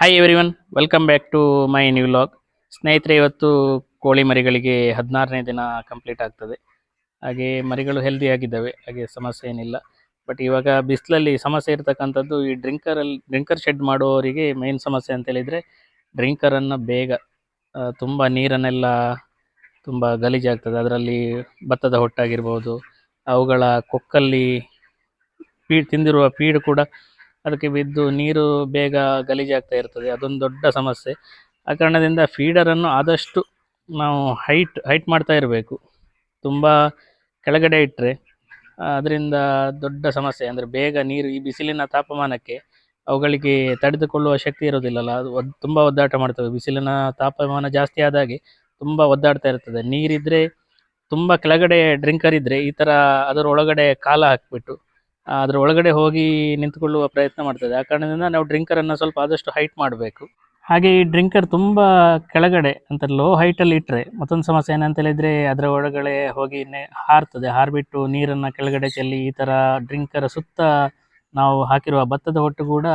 Hi everyone, welcome back to my new vlog. ಸ್ನೇಹಿತರೆ, ಇವತ್ತು ಕೋಳಿ ಮರಿಗಳಿಗೆ 16ನೇ ದಿನ ಕಂಪ್ಲೀಟ್ ಆಗ್ತದೆ. ಹಾಗೆ ಮರಿಗಳು ಹೆಲ್ದಿ ಆಗಿದ್ದಾವೆ, ಹಾಗೆ ಸಮಸ್ಯೆ ಏನಿಲ್ಲ. ಬಟ್ ಇವಾಗ ಬಿಸಿಲಲ್ಲಿ ಸಮಸ್ಯೆ ಇರತಕ್ಕಂಥದ್ದು ಈ ಡ್ರಿಂಕರ್ ಶೆಡ್ ಮಾಡುವವರಿಗೆ ಮೇನ್ ಸಮಸ್ಯೆ ಅಂತ ಹೇಳಿದರೆ, ಡ್ರಿಂಕರನ್ನು ಬೇಗ ತುಂಬ ನೀರನ್ನೆಲ್ಲ ತುಂಬ ಗಲೀಜಾಗ್ತದೆ. ಅದರಲ್ಲಿ ಭತ್ತದ ಹೊಟ್ಟಾಗಿರ್ಬೋದು, ಅವುಗಳ ಕೊಕ್ಕಲ್ಲಿ ತಿಂದಿರುವ ಫೀಡ್ ಕೂಡ ಅದಕ್ಕೆ ಬಿದ್ದು ನೀರು ಬೇಗ ಗಲೀಜಾಗ್ತಾ ಇರ್ತದೆ. ಅದೊಂದು ದೊಡ್ಡ ಸಮಸ್ಯೆ. ಆ ಕಾರಣದಿಂದ ಫೀಡರನ್ನು ಆದಷ್ಟು ನಾವು ಹೈಟ್ ಮಾಡ್ತಾ ಇರಬೇಕು. ತುಂಬ ಕೆಳಗಡೆ ಇಟ್ಟರೆ ಅದರಿಂದ ದೊಡ್ಡ ಸಮಸ್ಯೆ. ಅಂದರೆ ಬೇಗ ನೀರು ಈ ಬಿಸಿಲಿನ ತಾಪಮಾನಕ್ಕೆ ಅವುಗಳಿಗೆ ತಡೆದುಕೊಳ್ಳುವ ಶಕ್ತಿ ಇರೋದಿಲ್ಲಲ್ಲ, ಅದು ತುಂಬ ಒದ್ದಾಟ ಮಾಡ್ತವೆ. ಬಿಸಿಲಿನ ತಾಪಮಾನ ಜಾಸ್ತಿ ಆದಾಗೆ ತುಂಬ ಒದ್ದಾಡ್ತಾ ಇರ್ತದೆ. ನೀರಿದ್ದರೆ ತುಂಬ ಕೆಳಗಡೆ ಡ್ರಿಂಕರ್ ಇದ್ದರೆ ಈ ಥರ ಅದರ ಒಳಗಡೆ ಕಾಲ ಹಾಕಿಬಿಟ್ಟು ಅದರ ಒಳಗಡೆ ಹೋಗಿ ನಿಂತುಕೊಳ್ಳುವ ಪ್ರಯತ್ನ ಮಾಡ್ತದೆ. ಆ ಕಾರಣದಿಂದ ನಾವು ಡ್ರಿಂಕರನ್ನು ಸ್ವಲ್ಪ ಆದಷ್ಟು ಹೈಟ್ ಮಾಡಬೇಕು. ಹಾಗೆ ಈ ಡ್ರಿಂಕರ್ ತುಂಬ ಕೆಳಗಡೆ ಅಂತ ಲೋ ಹೈಟಲ್ಲಿ ಇಟ್ಟರೆ ಮತ್ತೊಂದು ಸಮಸ್ಯೆ ಏನಂತ ಹೇಳಿದರೆ, ಅದರ ಒಳಗಡೆ ಹೋಗಿ ಹಾರಿಬಿಟ್ಟು ನೀರನ್ನು ಕೆಳಗಡೆ ಚೆಲ್ಲಿ ಈ ಥರ ಡ್ರಿಂಕರ್ ಸುತ್ತ ನಾವು ಹಾಕಿರುವ ಭತ್ತದ ಹೊಟ್ಟು ಕೂಡ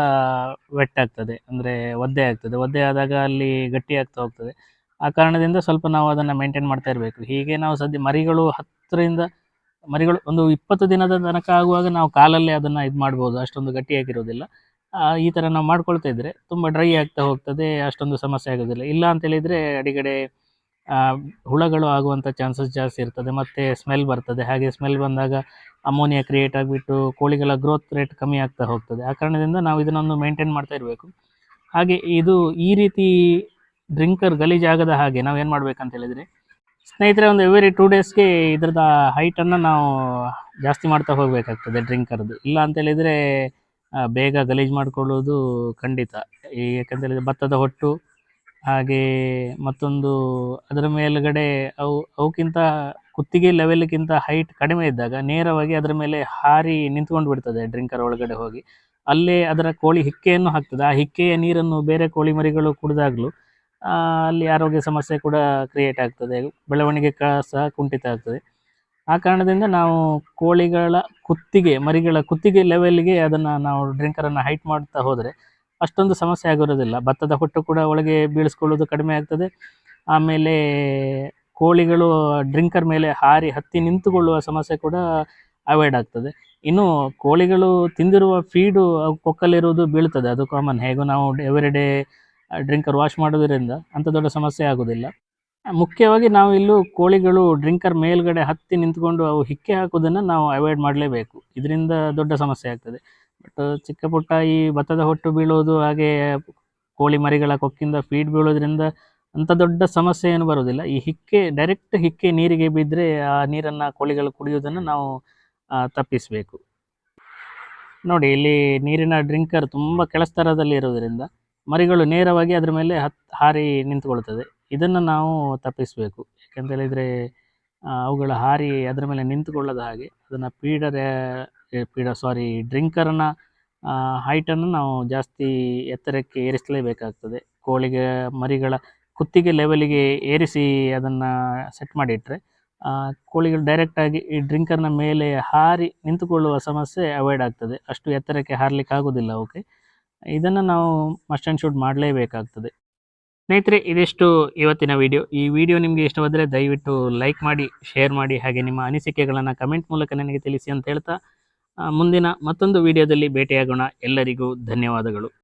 ವೆಟ್ ಆಗ್ತದೆ, ಅಂದರೆ ಒದ್ದೆ ಆಗ್ತದೆ. ಒದ್ದೆ ಆದಾಗ ಅಲ್ಲಿ ಗಟ್ಟಿ ಆಗ್ತಾ ಹೋಗ್ತದೆ. ಆ ಕಾರಣದಿಂದ ಸ್ವಲ್ಪ ನಾವು ಅದನ್ನು ಮೇಂಟೈನ್ ಮಾಡ್ತಾ ಇರಬೇಕು. ಹೀಗೆ ನಾವು ಮರಿಗಳು ಒಂದು 20 ದಿನದ ತನಕ ಆಗುವಾಗ ನಾವು ಕಾಲಲ್ಲೇ ಅದನ್ನು ಇದು ಮಾಡ್ಬೋದು, ಅಷ್ಟೊಂದು ಗಟ್ಟಿಯಾಗಿರೋದಿಲ್ಲ. ಈ ಥರ ನಾವು ಮಾಡ್ಕೊಳ್ತಾ ಇದ್ದರೆ ತುಂಬ ಡ್ರೈ ಆಗ್ತಾ ಹೋಗ್ತದೆ, ಅಷ್ಟೊಂದು ಸಮಸ್ಯೆ ಆಗೋದಿಲ್ಲ. ಇಲ್ಲ ಅಂತೇಳಿದರೆ ಅಡಿಗಡೆ ಹುಳಗಳು ಆಗುವಂಥ ಚಾನ್ಸಸ್ ಜಾಸ್ತಿ ಇರ್ತದೆ, ಮತ್ತು ಸ್ಮೆಲ್ ಬರ್ತದೆ. ಹಾಗೆ ಸ್ಮೆಲ್ ಬಂದಾಗ ಅಮೋನಿಯಾ ಕ್ರಿಯೇಟ್ ಆಗಿಬಿಟ್ಟು ಕೋಳಿಗಳ ಗ್ರೋತ್ ರೇಟ್ ಕಮ್ಮಿ ಆಗ್ತಾ ಹೋಗ್ತದೆ. ಆ ಕಾರಣದಿಂದ ನಾವು ಇದನ್ನೊಂದು ಮೇಂಟೈನ್ ಮಾಡ್ತಾ ಇರಬೇಕು. ಹಾಗೆ ಈ ರೀತಿ ಡ್ರಿಂಕರ್ ಗಲೀಜಾಗದ ಹಾಗೆ ನಾವು ಏನು ಮಾಡ್ಬೇಕಂತ ಹೇಳಿದರೆ, ಸ್ನೇಹಿತರೆ, ಒಂದು ಎವ್ರಿ 2 ಡೇಸ್ಗೆ ಇದ್ರದ್ದು ಹೈಟನ್ನು ನಾವು ಜಾಸ್ತಿ ಮಾಡ್ತಾ ಹೋಗಬೇಕಾಗ್ತದೆ ಡ್ರಿಂಕರ್ದು. ಇಲ್ಲ ಅಂತೇಳಿದರೆ ಬೇಗ ಗಲೀಜು ಮಾಡಿಕೊಳ್ಳೋದು ಖಂಡಿತ. ಯಾಕಂತೇಳಿದರೆ ಭತ್ತದ ಹೊಟ್ಟು ಹಾಗೆ ಮತ್ತೊಂದು ಅದರ ಮೇಲುಗಡೆ ಅವಕ್ಕಿಂತ ಕುತ್ತಿಗೆ ಲೆವೆಲ್ಗಿಂತ ಹೈಟ್ ಕಡಿಮೆ ಇದ್ದಾಗ ನೇರವಾಗಿ ಅದರ ಮೇಲೆ ಹಾರಿ ನಿಂತ್ಕೊಂಡು ಬಿಡ್ತದೆ ಡ್ರಿಂಕರ್ ಒಳಗಡೆ ಹೋಗಿ. ಅಲ್ಲೇ ಅದರ ಕೋಳಿ ಹಿಕ್ಕೆಯನ್ನು ಹಾಕ್ತದೆ. ಆ ಹಿಕ್ಕೆಯ ನೀರನ್ನು ಬೇರೆ ಕೋಳಿ ಮರಿಗಳು ಕುಡಿದಾಗಲೂ ಅಲ್ಲಿ ಆರೋಗ್ಯ ಸಮಸ್ಯೆ ಕೂಡ ಕ್ರಿಯೇಟ್ ಆಗ್ತದೆ, ಬೆಳವಣಿಗೆ ಸಹ ಕುಂಠಿತ ಆಗ್ತದೆ. ಆ ಕಾರಣದಿಂದ ನಾವು ಮರಿಗಳ ಕುತ್ತಿಗೆ ಲೆವೆಲ್ಗೆ ಅದನ್ನು ನಾವು ಡ್ರಿಂಕರನ್ನು ಹೈಟ್ ಮಾಡ್ತಾ ಹೋದರೆ ಅಷ್ಟೊಂದು ಸಮಸ್ಯೆ ಆಗಿರೋದಿಲ್ಲ. ಭತ್ತದ ಹೊಟ್ಟು ಕೂಡ ಒಳಗೆ ಬೀಳಿಸ್ಕೊಳ್ಳೋದು ಕಡಿಮೆ ಆಗ್ತದೆ. ಆಮೇಲೆ ಕೋಳಿಗಳು ಡ್ರಿಂಕರ್ ಮೇಲೆ ಹತ್ತಿ ನಿಂತುಕೊಳ್ಳುವ ಸಮಸ್ಯೆ ಕೂಡ ಅವಾಯ್ಡ್ ಆಗ್ತದೆ. ಇನ್ನು ಕೋಳಿಗಳು ತಿಂದಿರುವ ಫೀಡು ಕೊಕ್ಕಲ್ಲಿರುವುದು ಬೀಳ್ತದೆ, ಅದು ಕಾಮನ್. ಹೇಗೂ ನಾವು ಎವ್ರಿ ಡೇ ಡ್ರಿಂಕರ್ ವಾಶ್ ಮಾಡೋದ್ರಿಂದ ಅಂಥ ದೊಡ್ಡ ಸಮಸ್ಯೆ ಆಗೋದಿಲ್ಲ. ಮುಖ್ಯವಾಗಿ ನಾವು ಇಲ್ಲೂ ಕೋಳಿಗಳು ಡ್ರಿಂಕರ್ ಮೇಲ್ಗಡೆ ಹತ್ತಿ ನಿಂತ್ಕೊಂಡು ಅವು ಹಿಕ್ಕೆ ಹಾಕೋದನ್ನು ನಾವು ಅವಾಯ್ಡ್ ಮಾಡಲೇಬೇಕು. ಇದರಿಂದ ದೊಡ್ಡ ಸಮಸ್ಯೆ ಆಗ್ತದೆ. ಬಟ್ ಚಿಕ್ಕ ಪುಟ್ಟ ಈ ಭತ್ತದ ಹೊಟ್ಟು ಬೀಳೋದು, ಹಾಗೆ ಕೋಳಿ ಮರಿಗಳ ಕೊಕ್ಕಿಂದ ಫೀಡ್ ಬೀಳೋದ್ರಿಂದ ಅಂಥ ದೊಡ್ಡ ಸಮಸ್ಯೆ ಏನು ಬರೋದಿಲ್ಲ. ಈ ಡೈರೆಕ್ಟ್ ಹಿಕ್ಕೆ ನೀರಿಗೆ ಬಿದ್ದರೆ ಆ ನೀರನ್ನು ಕೋಳಿಗಳು ಕುಡಿಯೋದನ್ನು ನಾವು ತಪ್ಪಿಸಬೇಕು. ನೋಡಿ, ಇಲ್ಲಿ ನೀರಿನ ಡ್ರಿಂಕರ್ ತುಂಬ ಕೆಳಸ್ತರದಲ್ಲಿ ಇರೋದರಿಂದ ಮರಿಗಳು ನೇರವಾಗಿ ಅದರ ಮೇಲೆ ಹಾರಿ ನಿಂತ್ಕೊಳ್ತದೆ. ಇದನ್ನು ನಾವು ತಪ್ಪಿಸಬೇಕು. ಯಾಕೆಂತೇಳಿದರೆ ಅವುಗಳ ಹಾರಿ ಅದರ ಮೇಲೆ ನಿಂತುಕೊಳ್ಳದ ಹಾಗೆ ಅದನ್ನು ಡ್ರಿಂಕರ್ನ ಹೈಟನ್ನು ನಾವು ಜಾಸ್ತಿ ಎತ್ತರಕ್ಕೆ ಏರಿಸಲೇಬೇಕಾಗ್ತದೆ. ಮರಿಗಳ ಕುತ್ತಿಗೆ ಲೆವೆಲಿಗೆ ಏರಿಸಿ ಅದನ್ನು ಸೆಟ್ ಮಾಡಿಟ್ಟರೆ ಕೋಳಿಗಳು ಡೈರೆಕ್ಟಾಗಿ ಈ ಡ್ರಿಂಕರ್ನ ಮೇಲೆ ಹಾರಿ ನಿಂತುಕೊಳ್ಳುವ ಸಮಸ್ಯೆ ಅವಾಯ್ಡ್ ಆಗ್ತದೆ. ಅಷ್ಟು ಎತ್ತರಕ್ಕೆ ಹಾರಲಿಕ್ಕೆ ಆಗೋದಿಲ್ಲ ಅವಕ್ಕೆ. ಇದನ್ನು ನಾವು ಮಸ್ಟ್ ಆ್ಯಂಡ್ ಶುಡ್ ಮಾಡಲೇಬೇಕಾಗ್ತದೆ. ಸ್ನೇಹಿತರೆ, ಇದಿಷ್ಟು ಇವತ್ತಿನ ವಿಡಿಯೋ. ಈ ವಿಡಿಯೋ ನಿಮಗೆ ಇಷ್ಟವಾದರೆ ದಯವಿಟ್ಟು ಲೈಕ್ ಮಾಡಿ, ಶೇರ್ ಮಾಡಿ, ಹಾಗೆ ನಿಮ್ಮ ಅನಿಸಿಕೆಗಳನ್ನು ಕಮೆಂಟ್ ಮೂಲಕ ನನಗೆ ತಿಳಿಸಿ ಅಂತ ಹೇಳ್ತಾ ಮುಂದಿನ ಮತ್ತೊಂದು ವಿಡಿಯೋದಲ್ಲಿ ಭೇಟಿಯಾಗೋಣ. ಎಲ್ಲರಿಗೂ ಧನ್ಯವಾದಗಳು.